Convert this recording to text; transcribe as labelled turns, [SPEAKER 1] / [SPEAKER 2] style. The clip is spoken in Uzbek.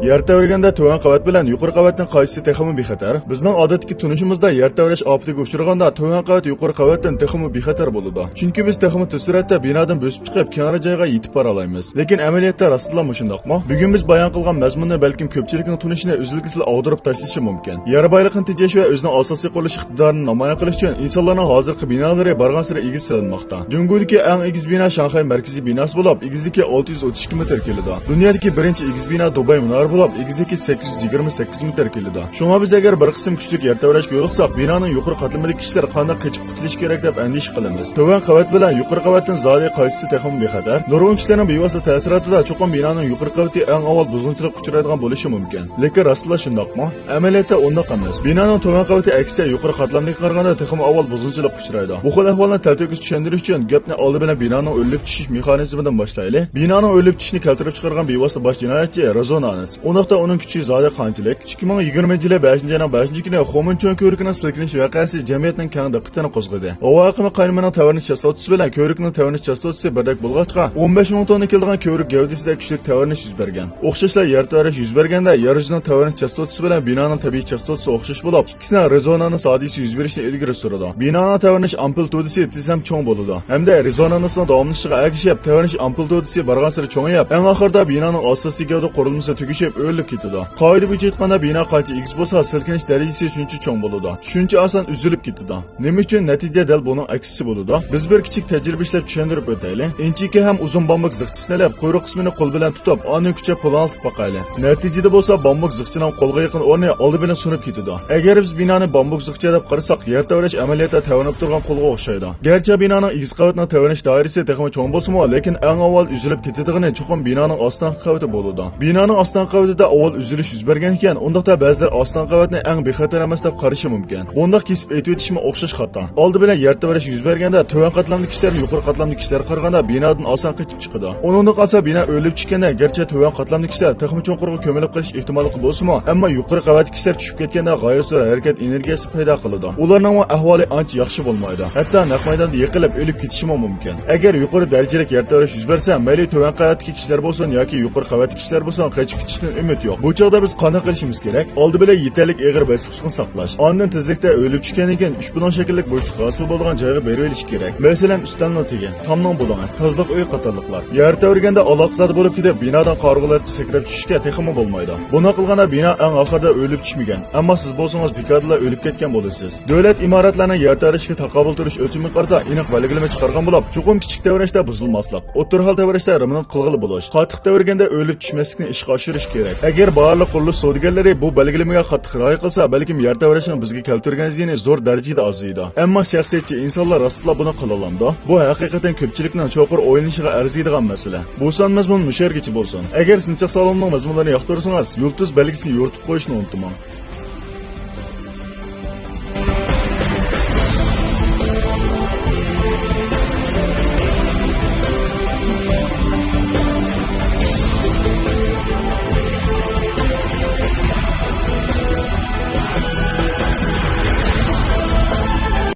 [SPEAKER 1] Yer tevraganda tuvan qavat bilan yuqori qavatning qaysi texmi bexatar? Bizning odatdagi tunishimizda yer tevrash ofatiga uchraganda tuvan qavat yuqori qavatdan texmi bexatar bo'ladi. Chunki biz texmi tez suratda binodan bo'sib chiqib, kenara joyga yetib bora olamiz. Lekin amaliyotda rostla mushundaqmi? Bugun biz bayon qilgan mazmunni balkim ko'pchilikning tunishini uzilgisiz og'dirib tashlashi mumkin. Yer boyligini tejash va o'zining asosiy qurilish iqtidorini namoyon qilish uchun insonlarning hozirgi binolari bargan sari egiz silinmoqda. Jungudagi eng egiz bino Shanxay markaziy binosi bo'lib, egizligi 632 metr keladi. Dunyodagi birinchi egiz bino Dubay munori bo'lib, egizligi 828 metr keladi. Shunga biz agar bir qism kuchli yer tevrashga yo'liqsak, binoning yuqori qatlamidagi kishilar qanday qochib qutulish kerak deb andish qilamiz. Tuvan qavat bilan yuqori qavatdan zodi qaysi texmi bexatar? Nurg'un kishilarning bevosita ta'sirotida cho'qim binoning yuqori qavati eng avval buzg'unchilik uchraydigan bo'lishi mumkin. Lekin rostla shundaqmi? Amaliyotda undaq emas. Binoning tuvan qavati aksiya yuqori qatlamga qaraganda texmi avval buzg'unchilik uchraydi. Bu xil ahvolni talto'kis tushundirish uchun gapni oldi bilan binoning o'lib tushish mexanizmidan boshlaylik. Binoning o'lib tushishni keltirib chiqargan bevosita bosh jinoyatchi rezonans. Undaqda uning kuchi zodi qanchalik? 2020-yil 5-oyning 5-kuni Xomunchon ko'rikining silkinish voqeasi jamiyatning keng diqqatini qo'zg'adi. Voqea qaynining tavarnish chastotasi bilan ko'rikning tavarnish chastotasi birdek bo'lg'achqa 15 ming tonna kelgan ko'rik gavdasida kuchli tavarnish yuz bergan. O'xshashlar yer tavarish yuz berganda yer yuzining tavarnish chastotasi bilan binoning tabiiy chastotasi o'xshash bo'lib, ikkisining rezonans hodisi yuz berishini ilgari suradi. Binoning tavarnish amplitudasi tizam cho'ng bo'ladi. Hamda rezonansning davomlashishiga ergashib, tavarnish amplitudasi bargan sari cho'ngayib, eng oxirida binoning asosiy gavda qurilmasi tugishib, o'lib ketadi. Qoida bo'yicha aytganda bino qancha egiz bo'lsa, silkinish darajasi shuncha cho'ng bo'ladi. Shuncha oson uzilib ketadi. Nima uchun natija dal buning aksisi bo'ladi? Biz bir kichik tajriba ishlab tushuntirib o'taylik. Inchiki ham uzun bambuk zig'chisini olib, quyruq qismini qo'l bilan tutib, oni kucha pulanib boqaylik. Natijada bo'lsa bambuk zig'chining qo'lga yaqin o'rni oldi bilan sunib ketadi. Agar biz binoni bambuk zig'chi deb qarasak, yer tavrash amaliyotda tavanib turgan qo'lga o'xshaydi. Garchi binoning egiz qavatning tavanish doirasi texmi cho'ng bo'lsa-mu, lekin eng avval uzilib ketadigani chuqur binoning ostan qavati bo'ladi. Binoning ostan qavatida avval uzilish yuz bergan ekan, undaqda ba'zilar ostan qavatni eng bexatar emas deb qarashi mumkin. Bundaq kesib aytib o'tishmi o'xshash xato. Oldi bilan yer tavrash yuz berganda tuvan qatlamli kishilar yuqori qatlamli kishilar qaraganda binodan oson qochib chiqadi. Uningdan qolsa bino o'lib chiqqanda garchi tuvan qatlamli kishilar texmi cho'nqurga ko'milib qolish ehtimoli bo'lsa-mu, ammo yuqori qavat kishilar tushib ketganda g'oyat zo'r harakat energiyasi paydo qiladi. Ularning ahvoli ancha yaxshi bo'lmaydi. Hatto naq maydonda yiqilib o'lib ketishi mumkin. Agar yuqori darajalik yer tavrash yuz bersa, mayli tuvan qavatdagi kishilar bo'lsin yoki yuqori qavatdagi kishilar bo'lsin, qochib ketishdan umid yo'q. Bu chog'da biz qanday qilishimiz kerak? Oldi bilan yetarlik eg'ir bosqichni saqlash. Ondan tezlikda o'lib tushgandan keyin 3 shakllik bo'shliq hosil bo'lgan joyga berib olish kerak. Masalan, ustalni tegi, tomning bo'lgan, tozliq uy qatorliqlar. Yer tavraganda aloqasida bo'lib ketib, binodan qarg'ular sakrab tushishga texmi bo'lmaydi. Buni qilganda bino eng oxirida o'lib tushmagan, ammo siz bo'lsangiz bekadlar o'lib ketgan bo'lasiz. Davlat imoratlarning yer tavrashga taqobil turish o'lchami miqdorida aniq belgilama chiqargan bo'lib, chuqur kichik tavrashda buzilmaslik, o'rta hol tavrashda remonat qilg'ili bo'lish, qattiq tavraganda o'lib tushmaslikni ishga oshirish kerak. Agar barliq qurilish savdogarlari bu belgilamaga qattiq rioya qilsa, balkim yer tavrashning bizga keltirgan ziyoni zo'r darajada ozaydi. Ammo shaxsiyatchi insonlar rostla buni qila oladi. Bu haqiqatan ko'pchilikning cho'qur o'ylanishiga arziydigan masala. Bu son mazmun mushargichi bo'lsin. Agar sinchiq salomning mazmunlarini yoqtirsangiz, yulduz belgisini yo'rtib qo'yishni unutmang.